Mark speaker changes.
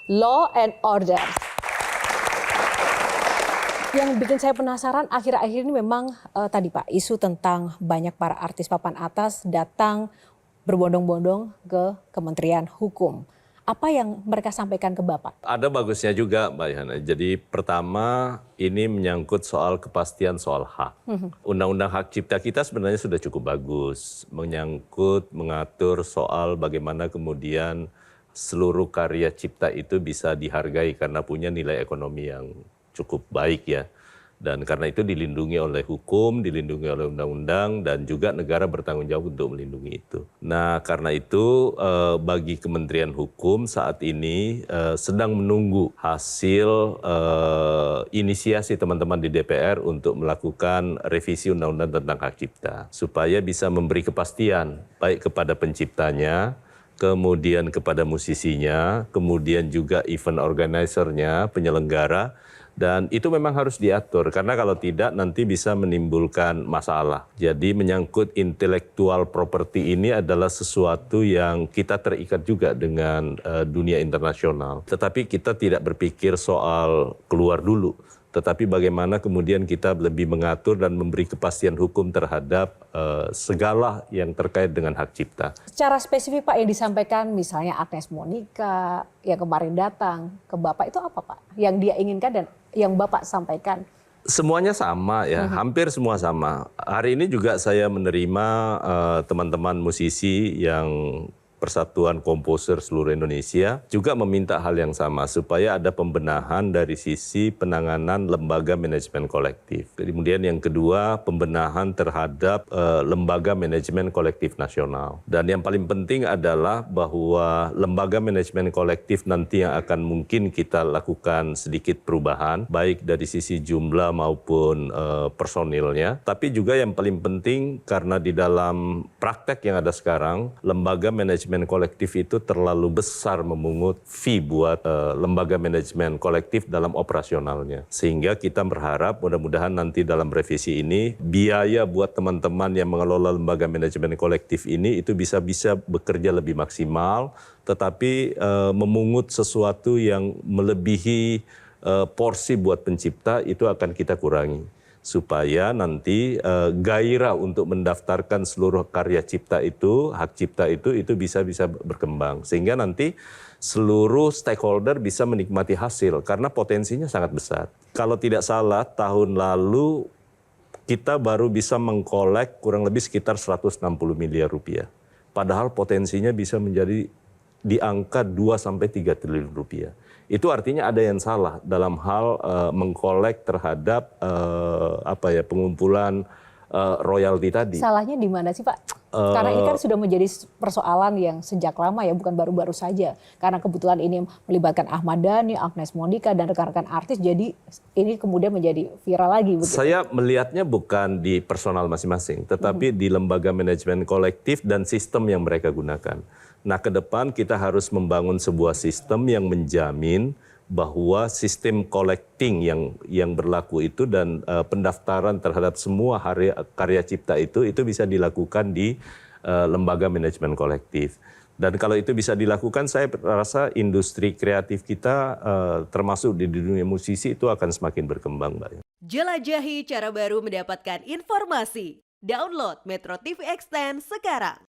Speaker 1: Law and Order. Yang bikin saya penasaran akhir-akhir ini memang tadi Pak, isu tentang banyak para artis papan atas datang berbondong-bondong ke Kementerian Hukum. Apa yang mereka sampaikan ke Bapak?
Speaker 2: Ada bagusnya juga Mbak Yana. Jadi pertama ini menyangkut soal kepastian soal hak. Undang-undang hak cipta kita sebenarnya sudah cukup bagus. Menyangkut, mengatur soal bagaimana kemudian seluruh karya cipta itu bisa dihargai karena punya nilai ekonomi yang cukup baik ya. Dan karena itu dilindungi oleh hukum, dilindungi oleh undang-undang, dan juga negara bertanggung jawab untuk melindungi itu. Nah karena itu bagi Kementerian Hukum saat ini sedang menunggu hasil inisiasi teman-teman di DPR untuk melakukan revisi undang-undang tentang hak cipta. Supaya bisa memberi kepastian baik kepada penciptanya, kemudian kepada musisinya, kemudian juga event organizer-nya, penyelenggara. Dan itu memang harus diatur, karena kalau tidak nanti bisa menimbulkan masalah. Jadi menyangkut intellectual property ini adalah sesuatu yang kita terikat juga dengan dunia internasional. Tetapi kita tidak berpikir soal keluar dulu, tetapi bagaimana kemudian kita lebih mengatur dan memberi kepastian hukum terhadap segala yang terkait dengan hak cipta.
Speaker 1: Secara spesifik Pak yang disampaikan misalnya Agnes Monica yang kemarin datang ke Bapak itu apa Pak? Yang dia inginkan dan yang Bapak sampaikan?
Speaker 2: Semuanya sama ya, hampir semua sama. Hari ini juga saya menerima teman-teman musisi yang Persatuan Komposer seluruh Indonesia juga meminta hal yang sama supaya ada pembenahan dari sisi penanganan lembaga manajemen kolektif. Kemudian yang kedua, pembenahan terhadap lembaga manajemen kolektif nasional. Dan yang paling penting adalah bahwa lembaga manajemen kolektif nanti yang akan mungkin kita lakukan sedikit perubahan, baik dari sisi jumlah maupun personilnya. Tapi juga yang paling penting karena di dalam praktek yang ada sekarang, lembaga manajemen kolektif itu terlalu besar memungut fee buat lembaga manajemen kolektif dalam operasionalnya. Sehingga kita berharap mudah-mudahan nanti dalam revisi ini biaya buat teman-teman yang mengelola lembaga manajemen kolektif ini itu bisa bekerja lebih maksimal, tetapi memungut sesuatu yang melebihi porsi buat pencipta itu akan kita kurangi. Supaya nanti gairah untuk mendaftarkan seluruh karya cipta itu, hak cipta itu bisa berkembang. Sehingga nanti seluruh stakeholder bisa menikmati hasil karena potensinya sangat besar. Kalau tidak salah tahun lalu kita baru bisa mengkolek kurang lebih sekitar 160 miliar rupiah. Padahal potensinya bisa menjadi di angka 2-3 triliun rupiah. Itu artinya ada yang salah dalam hal mengkolek terhadap pengumpulan royalti tadi.
Speaker 1: Salahnya di mana sih Pak? Karena ini kan sudah menjadi persoalan yang sejak lama ya, bukan baru-baru saja. Karena kebetulan ini melibatkan Ahmad Dhani, Agnes Monica, dan rekan-rekan artis, jadi ini kemudian menjadi viral lagi. Begitu.
Speaker 2: Saya melihatnya bukan di personal masing-masing, tetapi di lembaga manajemen kolektif dan sistem yang mereka gunakan. Nah, ke depan kita harus membangun sebuah sistem yang menjamin bahwa sistem collecting yang berlaku itu dan pendaftaran terhadap semua karya cipta itu bisa dilakukan di lembaga manajemen kolektif. Dan kalau itu bisa dilakukan, saya rasa industri kreatif kita termasuk di dunia musisi itu akan semakin berkembang, Mbak.
Speaker 3: Jelajahi cara baru mendapatkan informasi. Download Metro TV Extend sekarang.